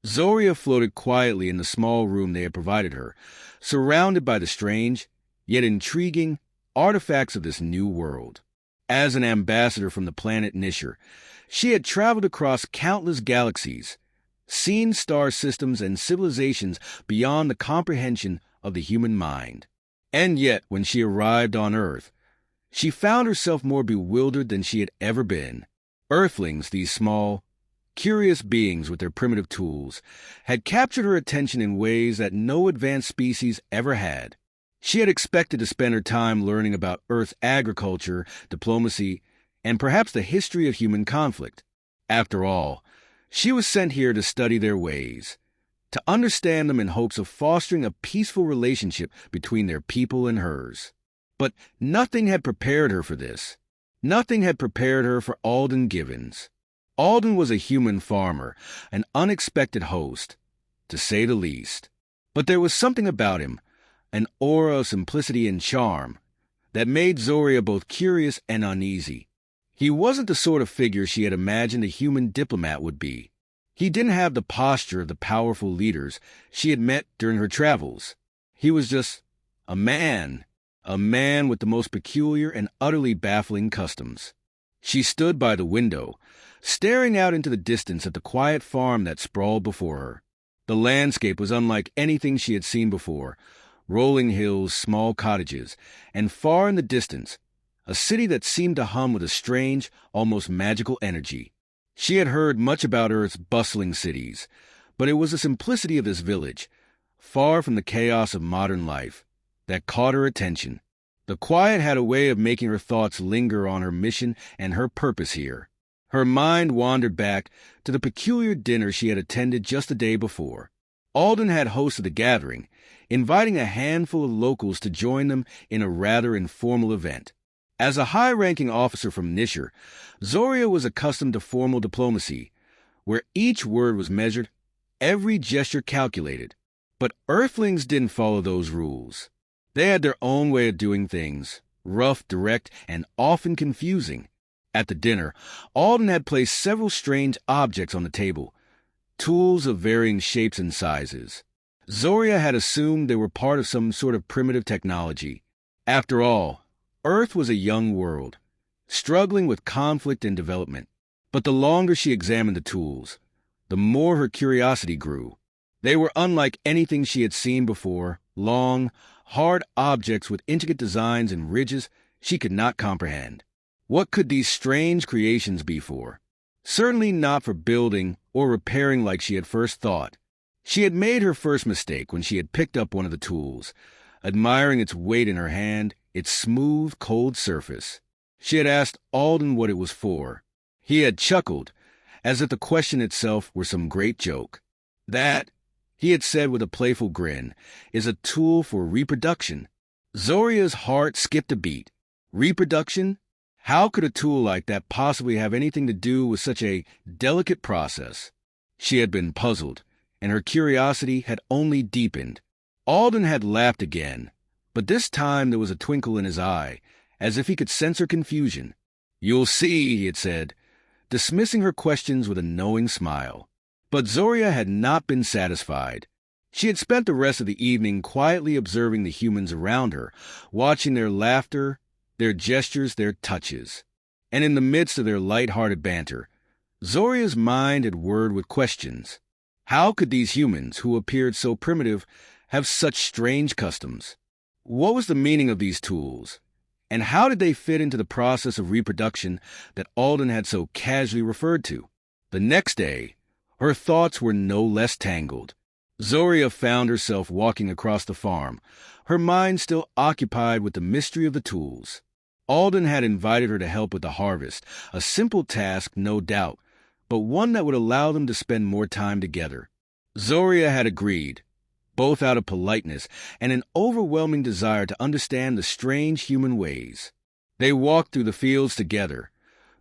Zoria floated quietly in the small room they had provided her, surrounded by the strange, yet intriguing, artifacts of this new world. As an ambassador from the planet Nishar, she had traveled across countless galaxies, seen star systems and civilizations beyond the comprehension of the human mind. And yet, when she arrived on Earth, she found herself more bewildered than she had ever been. Earthlings, these small, curious beings with their primitive tools, had captured her attention in ways that no advanced species ever had. She had expected to spend her time learning about Earth's agriculture, diplomacy, and perhaps the history of human conflict. After all, she was sent here to study their ways, to understand them in hopes of fostering a peaceful relationship between their people and hers. But nothing had prepared her for this. Nothing had prepared her for Alden Givens. Alden was a human farmer, an unexpected host, to say the least. But there was something about him, an aura of simplicity and charm, that made Zoria both curious and uneasy. He wasn't the sort of figure she had imagined a human diplomat would be. He didn't have the posture of the powerful leaders she had met during her travels. He was just a man with the most peculiar and utterly baffling customs. She stood by the window, staring out into the distance at the quiet farm that sprawled before her. The landscape was unlike anything she had seen before. Rolling hills, small cottages, and far in the distance, a city that seemed to hum with a strange, almost magical energy. She had heard much about Earth's bustling cities, but it was the simplicity of this village, far from the chaos of modern life, that caught her attention. The quiet had a way of making her thoughts linger on her mission and her purpose here. Her mind wandered back to the peculiar dinner she had attended just the day before. Alden had hosted the gathering, inviting a handful of locals to join them in a rather informal event. As a high-ranking officer from Nishar, Zoria was accustomed to formal diplomacy, where each word was measured, every gesture calculated. But Earthlings didn't follow those rules. They had their own way of doing things, rough, direct, and often confusing. At the dinner, Alden had placed several strange objects on the table, tools of varying shapes and sizes. Zoria had assumed they were part of some sort of primitive technology. After all, Earth was a young world, struggling with conflict and development. But the longer she examined the tools, the more her curiosity grew. They were unlike anything she had seen before, long, hard objects with intricate designs and ridges she could not comprehend. What could these strange creations be for? Certainly not for building or repairing like she had first thought. She had made her first mistake when she had picked up one of the tools, admiring its weight in her hand, its smooth, cold surface. She had asked Alden what it was for. He had chuckled, as if the question itself were some great joke. That, he had said with a playful grin, is a tool for reproduction. Zoria's heart skipped a beat. Reproduction? How could a tool like that possibly have anything to do with such a delicate process? She had been puzzled, and her curiosity had only deepened. Alden had laughed again, but this time there was a twinkle in his eye, as if he could sense her confusion. "You'll see," he had said, dismissing her questions with a knowing smile. But Zoria had not been satisfied. She had spent the rest of the evening quietly observing the humans around her, watching their laughter, their gestures, their touches. And in the midst of their light-hearted banter, Zoria's mind had whirred with questions. How could these humans, who appeared so primitive, have such strange customs? What was the meaning of these tools? And how did they fit into the process of reproduction that Alden had so casually referred to? The next day, her thoughts were no less tangled. Zoria found herself walking across the farm, her mind still occupied with the mystery of the tools. Alden had invited her to help with the harvest, a simple task, no doubt, but one that would allow them to spend more time together. Zoria had agreed, both out of politeness and an overwhelming desire to understand the strange human ways. They walked through the fields together,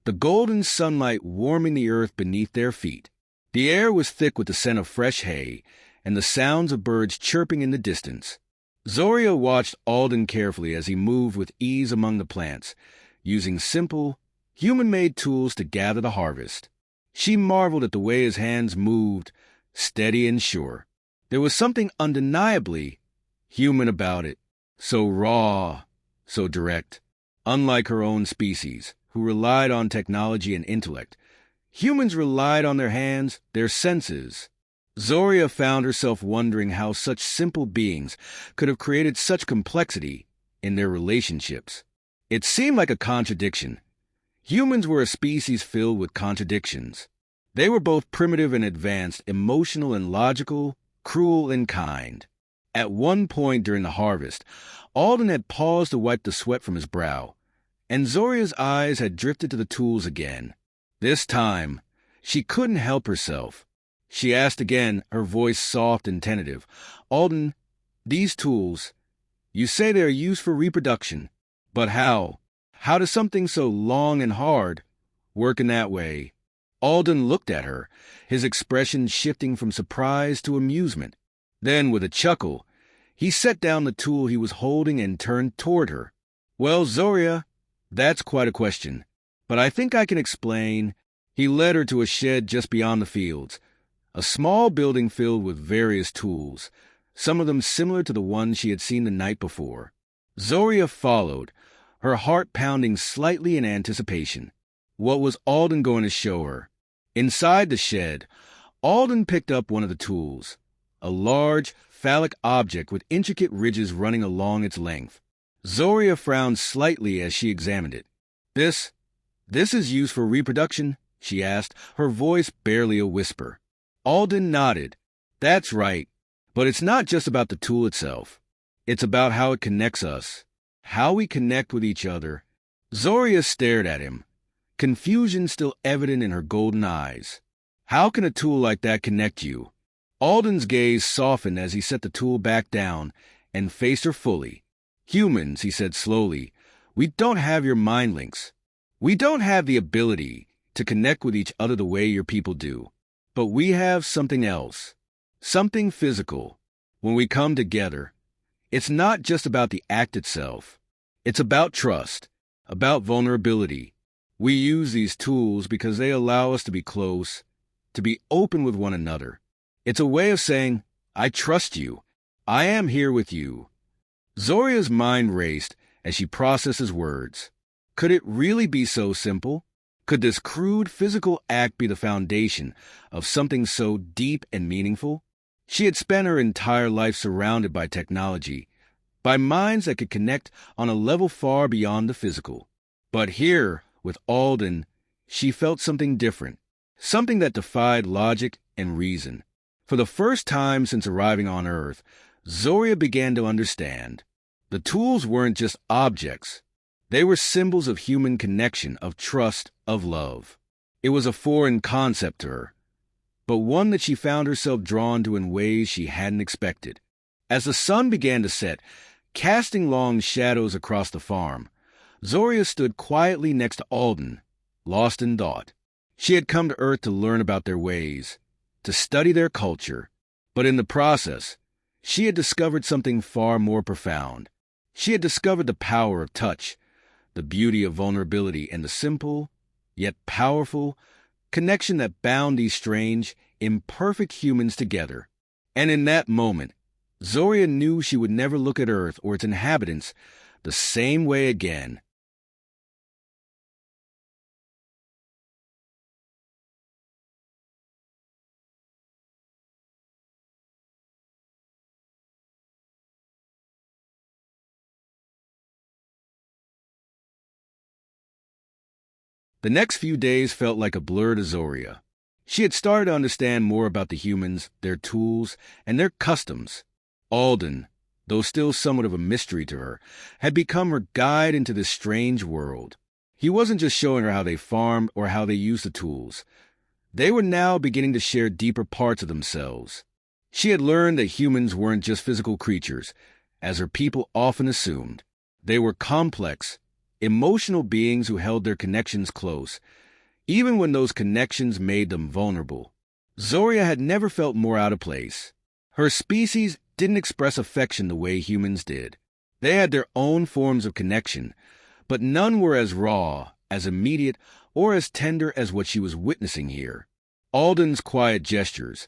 the golden sunlight warming the earth beneath their feet. The air was thick with the scent of fresh hay and the sounds of birds chirping in the distance. Zoria watched Alden carefully as he moved with ease among the plants, using simple, human-made tools to gather the harvest. She marveled at the way his hands moved, steady and sure. There was something undeniably human about it, so raw, so direct. Unlike her own species, who relied on technology and intellect, humans relied on their hands, their senses. Zoria found herself wondering how such simple beings could have created such complexity in their relationships. It seemed like a contradiction. Humans were a species filled with contradictions. They were both primitive and advanced, emotional and logical, cruel and kind. At one point during the harvest, Alden had paused to wipe the sweat from his brow, and Zoria's eyes had drifted to the tools again. This time, she couldn't help herself. She asked again, her voice soft and tentative, "Alden, these tools, you say they are used for reproduction, but how? How does something so long and hard work in that way?" Alden looked at her, his expression shifting from surprise to amusement. Then, with a chuckle, he set down the tool he was holding and turned toward her. "Well, Zoria, that's quite a question, but I think I can explain." He led her to a shed just beyond the fields, a small building filled with various tools, some of them similar to the ones she had seen the night before. Zoria followed, her heart pounding slightly in anticipation. What was Alden going to show her? Inside the shed, Alden picked up one of the tools, a large, phallic object with intricate ridges running along its length. Zoria frowned slightly as she examined it. This is used for reproduction?" she asked, her voice barely a whisper. Alden nodded. "That's right. But it's not just about the tool itself. It's about how it connects us, how we connect with each other." Zoria stared at him, confusion still evident in her golden eyes. "How can a tool like that connect you?" Alden's gaze softened as he set the tool back down and faced her fully. "Humans," he said slowly, "we don't have your mind links. We don't have the ability to connect with each other the way your people do. But we have something else, something physical. When we come together, it's not just about the act itself. It's about trust, about vulnerability. We use these tools because they allow us to be close, to be open with one another. It's a way of saying, I trust you. I am here with you." Zoria's mind raced as she processed his words. Could it really be so simple? Could this crude physical act be the foundation of something so deep and meaningful? She had spent her entire life surrounded by technology, by minds that could connect on a level far beyond the physical. But here, with Alden, she felt something different, something that defied logic and reason. For the first time since arriving on Earth, Zoria began to understand. The tools weren't just objects. They were symbols of human connection, of trust, of love. It was a foreign concept to her, but one that she found herself drawn to in ways she hadn't expected. As the sun began to set, casting long shadows across the farm, Zoria stood quietly next to Alden, lost in thought. She had come to Earth to learn about their ways, to study their culture, but in the process, she had discovered something far more profound. She had discovered the power of touch, the beauty of vulnerability, and the simple, yet powerful, connection that bound these strange, imperfect humans together. And in that moment, Zoria knew she would never look at Earth or its inhabitants the same way again. The next few days felt like a blur to Zoria. She had started to understand more about the humans, their tools, and their customs. Alden, though still somewhat of a mystery to her, had become her guide into this strange world. He wasn't just showing her how they farmed or how they used the tools. They were now beginning to share deeper parts of themselves. She had learned that humans weren't just physical creatures, as her people often assumed. They were complex, emotional beings who held their connections close, even when those connections made them vulnerable. Zoria had never felt more out of place. Her species didn't express affection the way humans did. They had their own forms of connection, but none were as raw, as immediate, or as tender as what she was witnessing here. Alden's quiet gestures,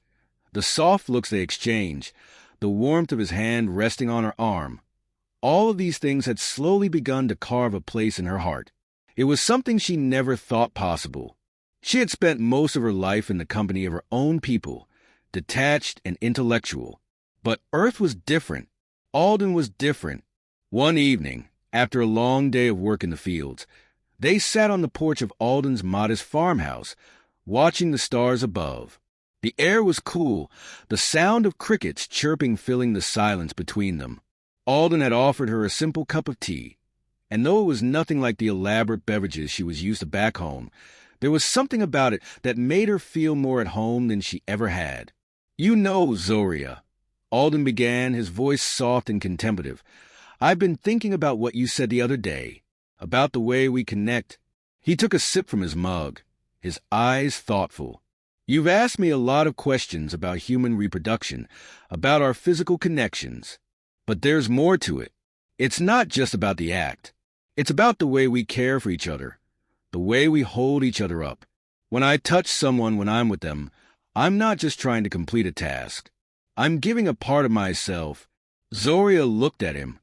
the soft looks they exchanged, the warmth of his hand resting on her arm. All of these things had slowly begun to carve a place in her heart. It was something she never thought possible. She had spent most of her life in the company of her own people, detached and intellectual. But Earth was different. Alden was different. One evening, after a long day of work in the fields, they sat on the porch of Alden's modest farmhouse, watching the stars above. The air was cool, the sound of crickets chirping filling the silence between them. Alden had offered her a simple cup of tea, and though it was nothing like the elaborate beverages she was used to back home, there was something about it that made her feel more at home than she ever had. "You know, Zoria," Alden began, his voice soft and contemplative, "I've been thinking about what you said the other day, about the way we connect." He took a sip from his mug, his eyes thoughtful. "You've asked me a lot of questions about human reproduction, about our physical connections. But there's more to it. It's not just about the act. It's about the way we care for each other, the way we hold each other up. When I touch someone when I'm with them, I'm not just trying to complete a task. I'm giving a part of myself." Zoria looked at him,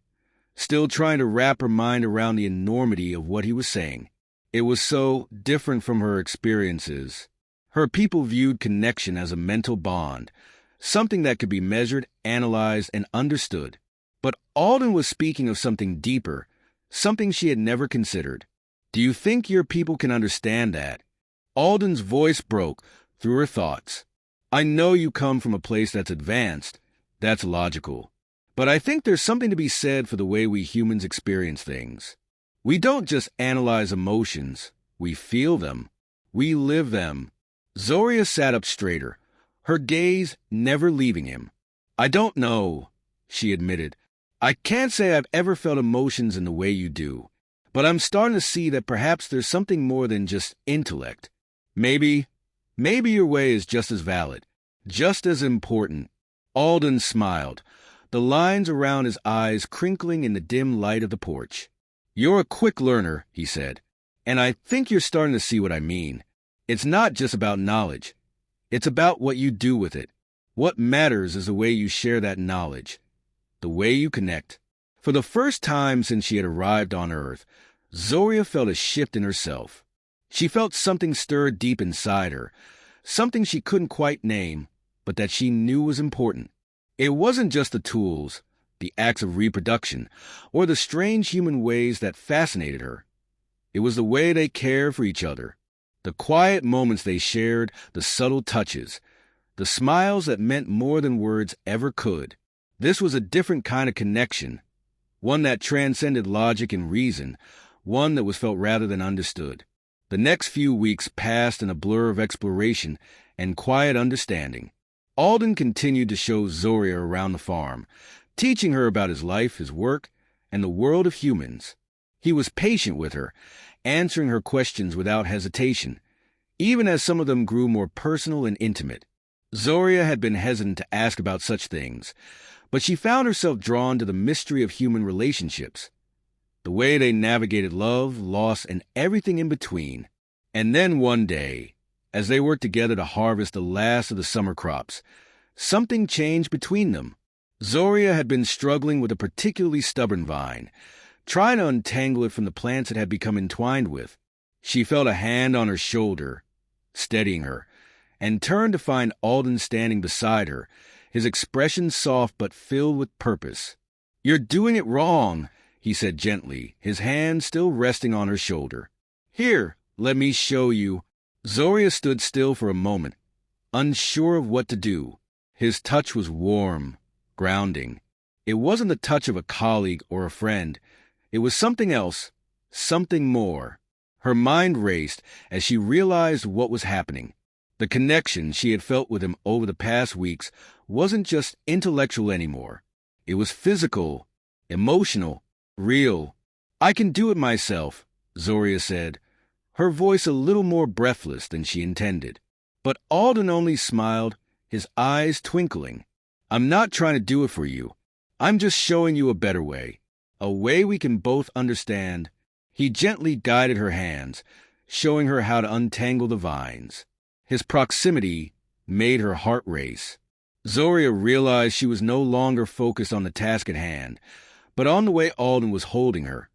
still trying to wrap her mind around the enormity of what he was saying. It was so different from her experiences. Her people viewed connection as a mental bond, something that could be measured, analyzed, and understood. But Alden was speaking of something deeper, something she had never considered. "Do you think your people can understand that?" Alden's voice broke through her thoughts. "I know you come from a place that's advanced, that's logical. But I think there's something to be said for the way we humans experience things. We don't just analyze emotions, we feel them, we live them." Zoria sat up straighter, her gaze never leaving him. "I don't know," she admitted. "I can't say I've ever felt emotions in the way you do, but I'm starting to see that perhaps there's something more than just intellect. Maybe your way is just as valid, just as important." Alden smiled, the lines around his eyes crinkling in the dim light of the porch. "You're a quick learner," he said, "and I think you're starting to see what I mean. It's not just about knowledge. It's about what you do with it. What matters is the way you share that knowledge, the way you connect." For the first time since she had arrived on Earth, Zoria felt a shift in herself. She felt something stir deep inside her, something she couldn't quite name, but that she knew was important. It wasn't just the tools, the acts of reproduction, or the strange human ways that fascinated her. It was the way they cared for each other, the quiet moments they shared, the subtle touches, the smiles that meant more than words ever could. This was a different kind of connection, one that transcended logic and reason, one that was felt rather than understood. The next few weeks passed in a blur of exploration and quiet understanding. Alden continued to show Zoria around the farm, teaching her about his life, his work, and the world of humans. He was patient with her, answering her questions without hesitation, even as some of them grew more personal and intimate. Zoria had been hesitant to ask about such things, but she found herself drawn to the mystery of human relationships, the way they navigated love, loss, and everything in between. And then one day, as they worked together to harvest the last of the summer crops, something changed between them. Zoria had been struggling with a particularly stubborn vine, trying to untangle it from the plants it had become entwined with. She felt a hand on her shoulder, steadying her, and turned to find Alden standing beside her, his expression soft but filled with purpose. "You're doing it wrong," he said gently, his hand still resting on her shoulder. "Here, let me show you." Zoria stood still for a moment, unsure of what to do. His touch was warm, grounding. It wasn't the touch of a colleague or a friend. It was something else, something more. Her mind raced as she realized what was happening. The connection she had felt with him over the past weeks wasn't just intellectual anymore. It was physical, emotional, real. "I can do it myself," Zoria said, her voice a little more breathless than she intended. But Alden only smiled, his eyes twinkling. "I'm not trying to do it for you. I'm just showing you a better way, a way we can both understand." He gently guided her hands, showing her how to untangle the vines. His proximity made her heart race. Zoria realized she was no longer focused on the task at hand, but on the way Alden was holding her.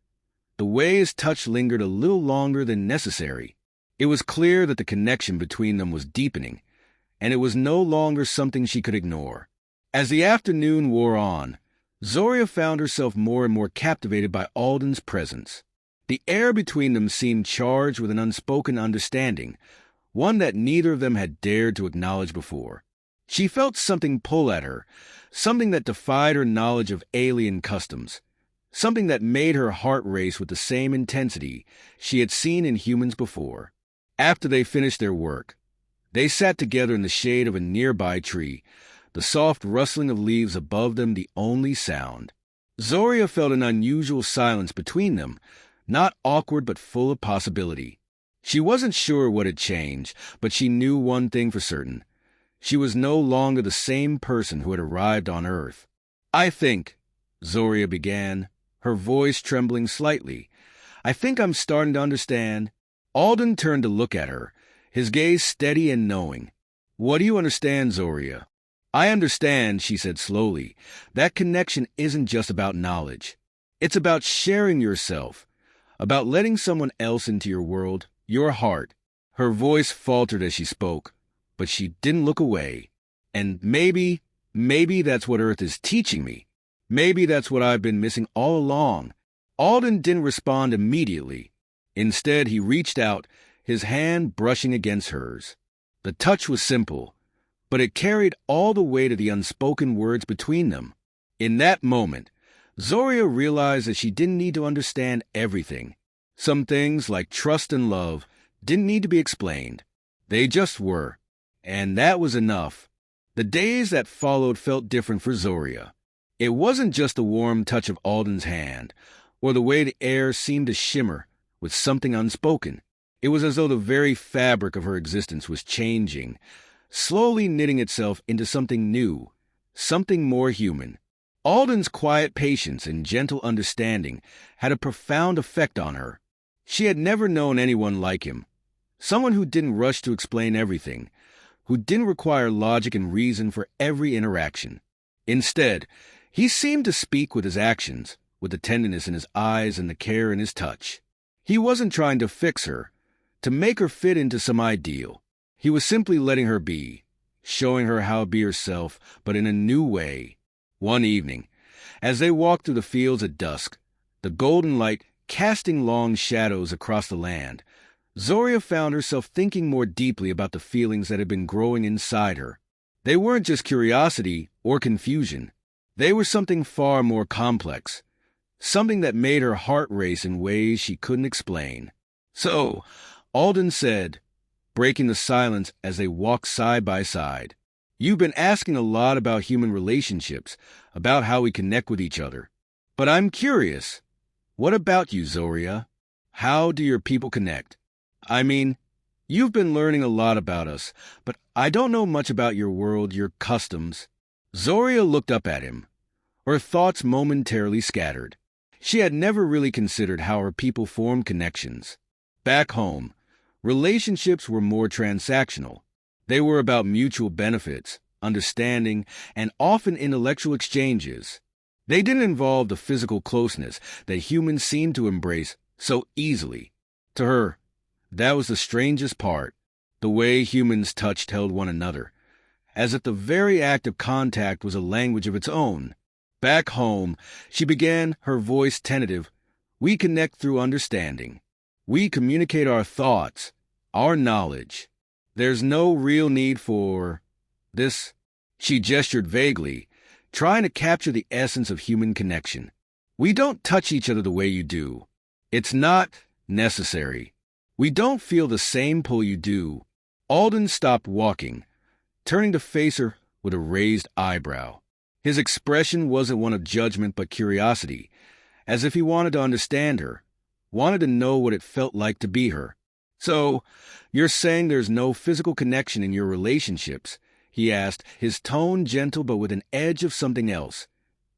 The way his touch lingered a little longer than necessary. It was clear that the connection between them was deepening, and it was no longer something she could ignore. As the afternoon wore on, Zoria found herself more and more captivated by Alden's presence. The air between them seemed charged with an unspoken understanding, one that neither of them had dared to acknowledge before. She felt something pull at her, something that defied her knowledge of alien customs, something that made her heart race with the same intensity she had seen in humans before. After they finished their work, they sat together in the shade of a nearby tree, the soft rustling of leaves above them the only sound. Zoria felt an unusual silence between them, not awkward but full of possibility. She wasn't sure what had changed, but she knew one thing for certain. She was no longer the same person who had arrived on Earth. "I think," Zoria began, her voice trembling slightly, "I think I'm starting to understand." Alden turned to look at her, his gaze steady and knowing. "What do you understand, Zoria?" "I understand," she said slowly, "that connection isn't just about knowledge. It's about sharing yourself, about letting someone else into your world, your heart." Her voice faltered as she spoke, but she didn't look away. "And maybe that's what Earth is teaching me. Maybe that's what I've been missing all along." Alden didn't respond immediately. Instead, he reached out, his hand brushing against hers. The touch was simple, but it carried all the weight of the unspoken words between them. In that moment, Zoria realized that she didn't need to understand everything. Some things, like trust and love, didn't need to be explained. They just were. And that was enough. The days that followed felt different for Zoria. It wasn't just the warm touch of Alden's hand, or the way the air seemed to shimmer with something unspoken. It was as though the very fabric of her existence was changing, slowly knitting itself into something new, something more human. Alden's quiet patience and gentle understanding had a profound effect on her. She had never known anyone like him, someone who didn't rush to explain everything, who didn't require logic and reason for every interaction. Instead, he seemed to speak with his actions, with the tenderness in his eyes and the care in his touch. He wasn't trying to fix her, to make her fit into some ideal. He was simply letting her be, showing her how to be herself, but in a new way. One evening, as they walked through the fields at dusk, the golden light casting long shadows across the land, Zoria found herself thinking more deeply about the feelings that had been growing inside her. They weren't just curiosity or confusion. They were something far more complex, something that made her heart race in ways she couldn't explain. "So," Alden said, breaking the silence as they walked side by side, "you've been asking a lot about human relationships, about how we connect with each other. But I'm curious, what about you, Zoria? How do your people connect? I mean, you've been learning a lot about us, but I don't know much about your world, your customs." Zoria looked up at him, her thoughts momentarily scattered. She had never really considered how her people formed connections. Back home, relationships were more transactional. They were about mutual benefits, understanding, and often intellectual exchanges. They didn't involve the physical closeness that humans seem to embrace so easily. To her, that was the strangest part, the way humans touched, held one another, as if the very act of contact was a language of its own. Back home, she began, her voice tentative, "We connect through understanding. We communicate our thoughts, our knowledge. There's no real need for this." She gestured vaguely, trying to capture the essence of human connection. "We don't touch each other the way you do. It's not necessary. We don't feel the same pull you do." Alden stopped walking, turning to face her with a raised eyebrow. His expression wasn't one of judgment but curiosity, as if he wanted to understand her, wanted to know what it felt like to be her. "So, you're saying there's no physical connection in your relationships?" he asked, his tone gentle but with an edge of something else,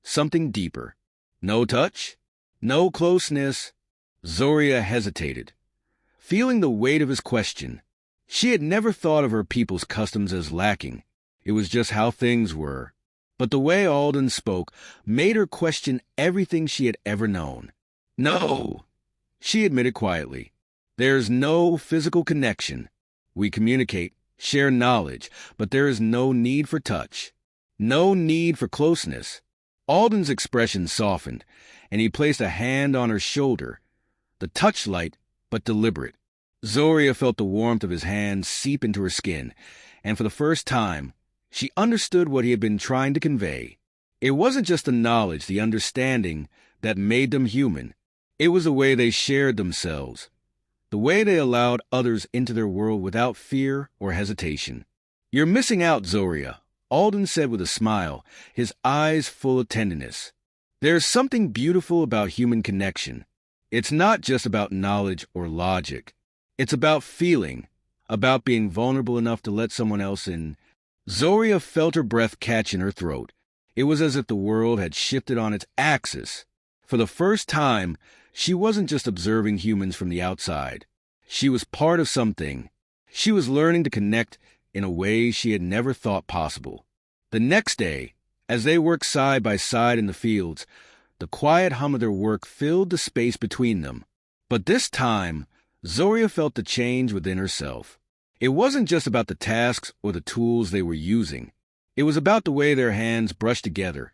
something deeper. "No touch? No closeness?" Zoria hesitated, feeling the weight of his question. She had never thought of her people's customs as lacking. It was just how things were. But the way Alden spoke made her question everything she had ever known. "No," she admitted quietly. "There's no physical connection. We communicate, share knowledge, but there is no need for touch. No need for closeness." Alden's expression softened, and he placed a hand on her shoulder, the touch light but deliberate. Zoria felt the warmth of his hand seep into her skin, and for the first time, she understood what he had been trying to convey. It wasn't just the knowledge, the understanding, that made them human. It was the way they shared themselves, the way they allowed others into their world without fear or hesitation. "You're missing out, Zoria," Alden said with a smile, his eyes full of tenderness. "There's something beautiful about human connection. It's not just about knowledge or logic. It's about feeling, about being vulnerable enough to let someone else in." Zoria felt her breath catch in her throat. It was as if the world had shifted on its axis. For the first time, she wasn't just observing humans from the outside. She was part of something. She was learning to connect in a way she had never thought possible. The next day, as they worked side by side in the fields, the quiet hum of their work filled the space between them. But this time, Zoria felt the change within herself. It wasn't just about the tasks or the tools they were using. It was about the way their hands brushed together,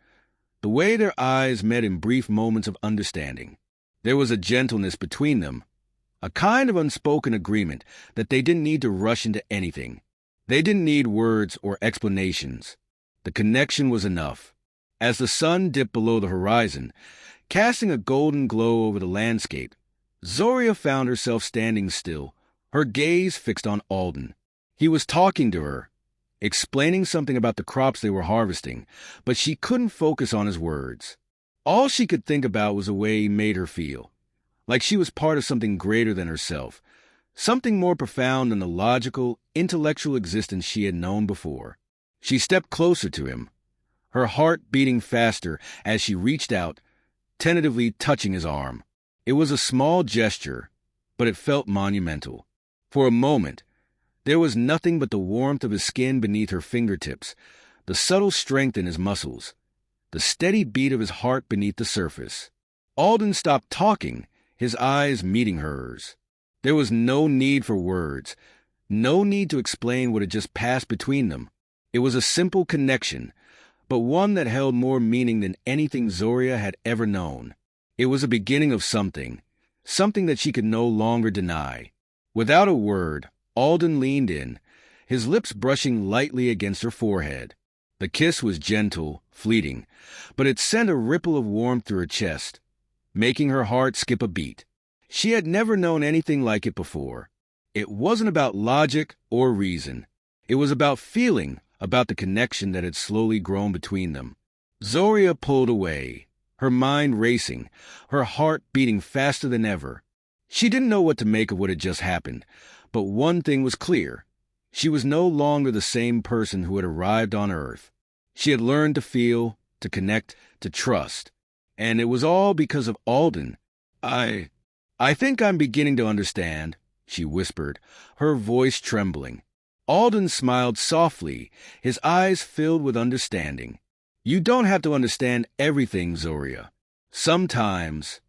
the way their eyes met in brief moments of understanding. There was a gentleness between them, a kind of unspoken agreement that they didn't need to rush into anything. They didn't need words or explanations. The connection was enough. As the sun dipped below the horizon, casting a golden glow over the landscape, Zoria found herself standing still, her gaze fixed on Alden. He was talking to her, explaining something about the crops they were harvesting, but she couldn't focus on his words. All she could think about was the way he made her feel, like she was part of something greater than herself, something more profound than the logical, intellectual existence she had known before. She stepped closer to him, her heart beating faster as she reached out, tentatively touching his arm. It was a small gesture, but it felt monumental. For a moment, there was nothing but the warmth of his skin beneath her fingertips, the subtle strength in his muscles, the steady beat of his heart beneath the surface. Alden stopped talking, his eyes meeting hers. There was no need for words, no need to explain what had just passed between them. It was a simple connection, but one that held more meaning than anything Zoria had ever known. It was a beginning of something that she could no longer deny. Without a word, Alden leaned in, his lips brushing lightly against her forehead. The kiss was gentle, fleeting, but it sent a ripple of warmth through her chest, making her heart skip a beat. She had never known anything like it before. It wasn't about logic or reason. It was about feeling, about the connection that had slowly grown between them. Zoria pulled away, her mind racing, her heart beating faster than ever. She didn't know what to make of what had just happened, but one thing was clear. She was no longer the same person who had arrived on Earth. She had learned to feel, to connect, to trust. And it was all because of Alden. I think I'm beginning to understand," she whispered, her voice trembling. Alden smiled softly, his eyes filled with understanding. "You don't have to understand everything, Zoria. Sometimes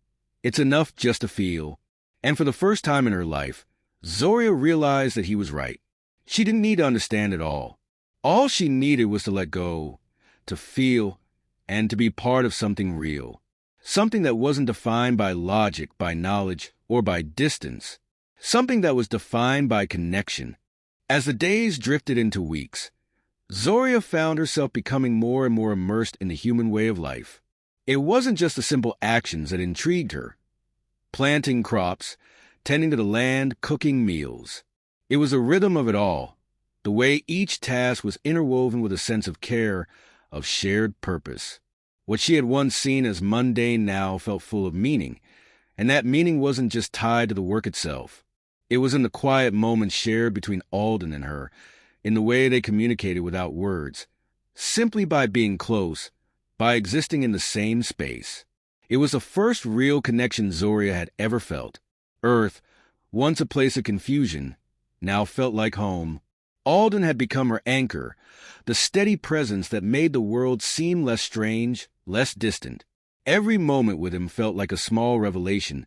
it's enough just to feel." And for the first time in her life, Zoria realized that he was right. She didn't need to understand it all. All she needed was to let go, to feel, and to be part of something real. Something that wasn't defined by logic, by knowledge, or by distance. Something that was defined by connection. As the days drifted into weeks, Zoria found herself becoming more and more immersed in the human way of life. It wasn't just the simple actions that intrigued her. Planting crops, tending to the land, cooking meals. It was the rhythm of it all, the way each task was interwoven with a sense of care, of shared purpose. What she had once seen as mundane now felt full of meaning, and that meaning wasn't just tied to the work itself. It was in the quiet moments shared between Alden and her, in the way they communicated without words, simply by being close, by existing in the same space. It was the first real connection Zoria had ever felt. Earth, once a place of confusion, now felt like home. Alden had become her anchor, the steady presence that made the world seem less strange, less distant. Every moment with him felt like a small revelation,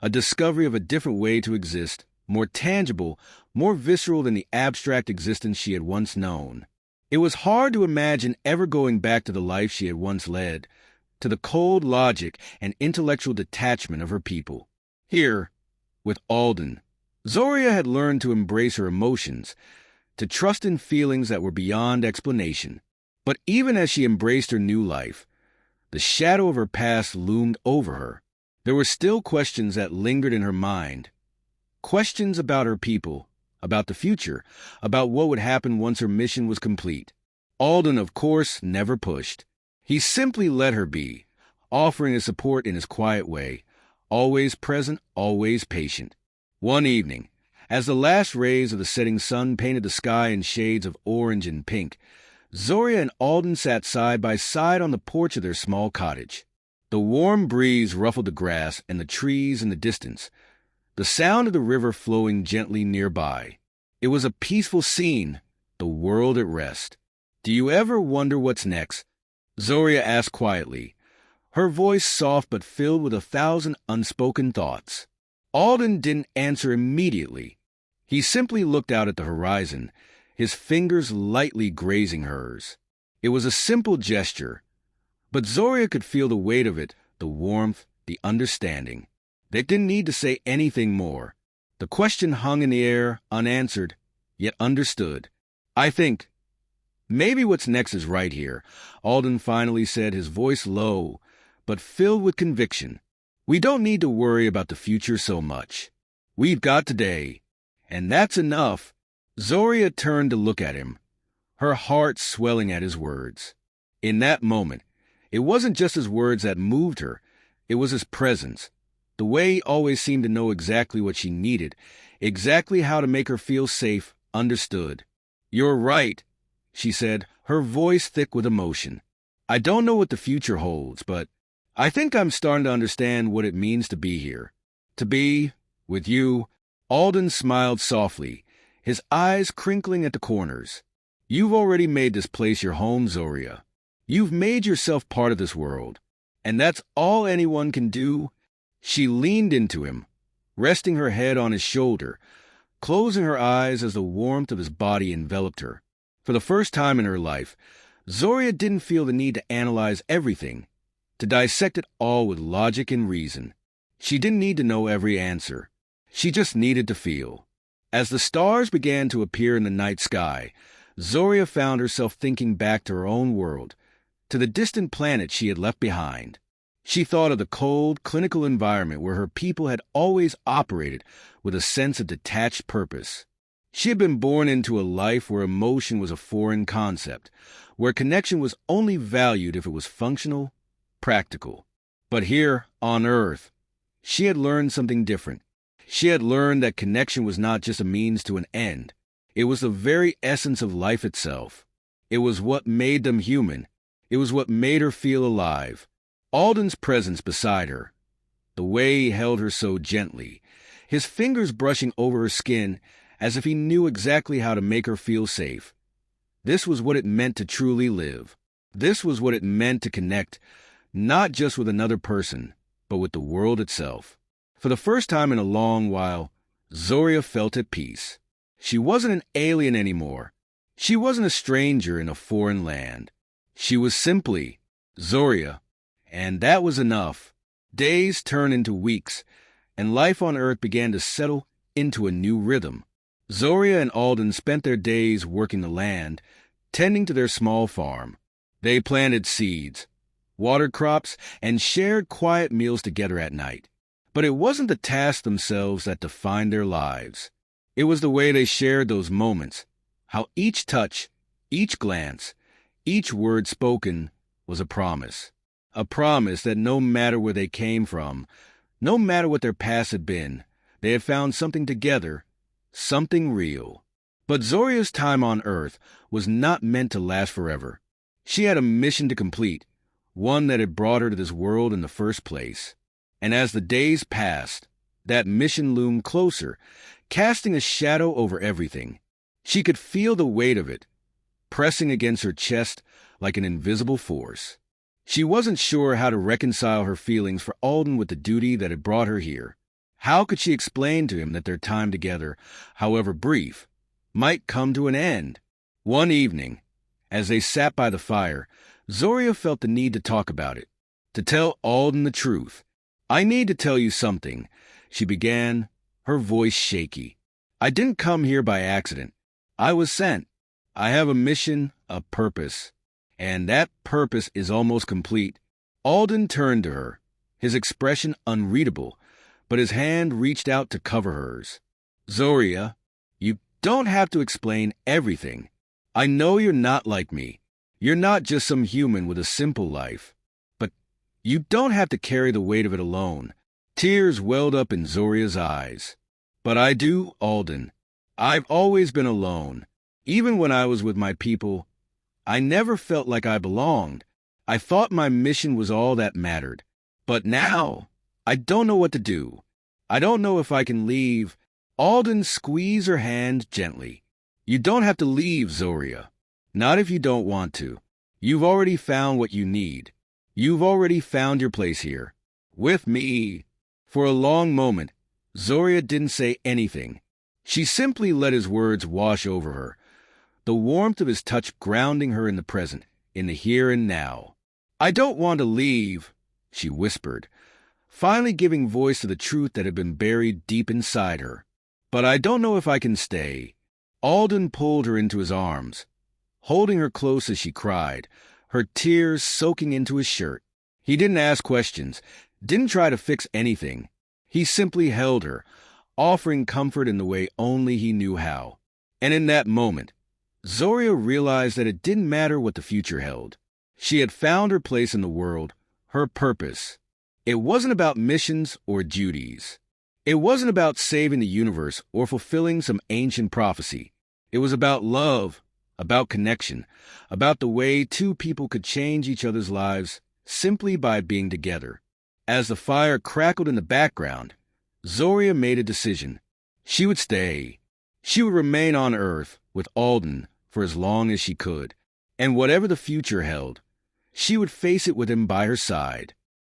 a discovery of a different way to exist, more tangible, more visceral than the abstract existence she had once known. It was hard to imagine ever going back to the life she had once led, to the cold logic and intellectual detachment of her people. Here, with Alden, Zoria had learned to embrace her emotions, to trust in feelings that were beyond explanation. But even as she embraced her new life, the shadow of her past loomed over her. There were still questions that lingered in her mind. Questions about her people, about the future, about what would happen once her mission was complete. Alden, of course, never pushed. He simply let her be, offering his support in his quiet way, always present, always patient. One evening, as the last rays of the setting sun painted the sky in shades of orange and pink, Zoria and Alden sat side by side on the porch of their small cottage. The warm breeze ruffled the grass and the trees in the distance, the sound of the river flowing gently nearby. It was a peaceful scene, the world at rest. "Do you ever wonder what's next?" Zoria asked quietly, her voice soft but filled with 1,000 unspoken thoughts. Alden didn't answer immediately. He simply looked out at the horizon, his fingers lightly grazing hers. It was a simple gesture, but Zoria could feel the weight of it, the warmth, the understanding. They didn't need to say anything more. The question hung in the air, unanswered, yet understood. "I think maybe what's next is right here," Alden finally said, his voice low, but filled with conviction. "We don't need to worry about the future so much. We've got today, and that's enough." Zoria turned to look at him, her heart swelling at his words. In that moment, it wasn't just his words that moved her, it was his presence. The way he always seemed to know exactly what she needed, exactly how to make her feel safe, understood. "You're right," she said, her voice thick with emotion. "I don't know what the future holds, but I think I'm starting to understand what it means to be here. To be with you." Alden smiled softly, his eyes crinkling at the corners. "You've already made this place your home, Zoria. You've made yourself part of this world, and that's all anyone can do." She leaned into him, resting her head on his shoulder, closing her eyes as the warmth of his body enveloped her. For the first time in her life, Zoria didn't feel the need to analyze everything, to dissect it all with logic and reason. She didn't need to know every answer. She just needed to feel. As the stars began to appear in the night sky, Zoria found herself thinking back to her own world, to the distant planet she had left behind. She thought of the cold, clinical environment where her people had always operated with a sense of detached purpose. She had been born into a life where emotion was a foreign concept, where connection was only valued if it was functional, practical. But here, on Earth, she had learned something different. She had learned that connection was not just a means to an end. It was the very essence of life itself. It was what made them human. It was what made her feel alive. Alden's presence beside her, the way he held her so gently, his fingers brushing over her skin as if he knew exactly how to make her feel safe. This was what it meant to truly live. This was what it meant to connect, not just with another person, but with the world itself. For the first time in a long while, Zoria felt at peace. She wasn't an alien anymore. She wasn't a stranger in a foreign land. She was simply Zoria, and that was enough. Days turned into weeks, and life on Earth began to settle into a new rhythm. Zoria and Alden spent their days working the land, tending to their small farm. They planted seeds, watered crops, and shared quiet meals together at night. But it wasn't the tasks themselves that defined their lives. It was the way they shared those moments, how each touch, each glance, each word spoken was a promise that no matter where they came from, no matter what their past had been, they had found something together, something real. But Zoria's time on Earth was not meant to last forever. She had a mission to complete, one that had brought her to this world in the first place. And as the days passed, that mission loomed closer, casting a shadow over everything. She could feel the weight of it, pressing against her chest like an invisible force. She wasn't sure how to reconcile her feelings for Alden with the duty that had brought her here. How could she explain to him that their time together, however brief, might come to an end? One evening, as they sat by the fire, Zoria felt the need to talk about it, to tell Alden the truth. "I need to tell you something," she began, her voice shaky. "I didn't come here by accident. I was sent. I have a mission, a purpose. And that purpose is almost complete." Alden turned to her, his expression unreadable, but his hand reached out to cover hers. "Zoria, you don't have to explain everything. I know you're not like me. You're not just some human with a simple life. But you don't have to carry the weight of it alone." Tears welled up in Zoria's eyes. "But I do, Alden. I've always been alone. Even when I was with my people, I never felt like I belonged. I thought my mission was all that mattered. But now, I don't know what to do. I don't know if I can leave." Alden squeezed her hand gently. "You don't have to leave, Zoria. Not if you don't want to. You've already found what you need. You've already found your place here. With me." For a long moment, Zoria didn't say anything. She simply let his words wash over her, the warmth of his touch grounding her in the present, in the here and now. "I don't want to leave," she whispered, finally giving voice to the truth that had been buried deep inside her. "But I don't know if I can stay." Alden pulled her into his arms, holding her close as she cried, her tears soaking into his shirt. He didn't ask questions, didn't try to fix anything. He simply held her, offering comfort in the way only he knew how. And in that moment, Zoria realized that it didn't matter what the future held. She had found her place in the world, her purpose. It wasn't about missions or duties. It wasn't about saving the universe or fulfilling some ancient prophecy. It was about love, about connection, about the way two people could change each other's lives simply by being together. As the fire crackled in the background, Zoria made a decision. She would stay. She would remain on Earth with Alden for as long as she could. And whatever the future held, she would face it with him by her side.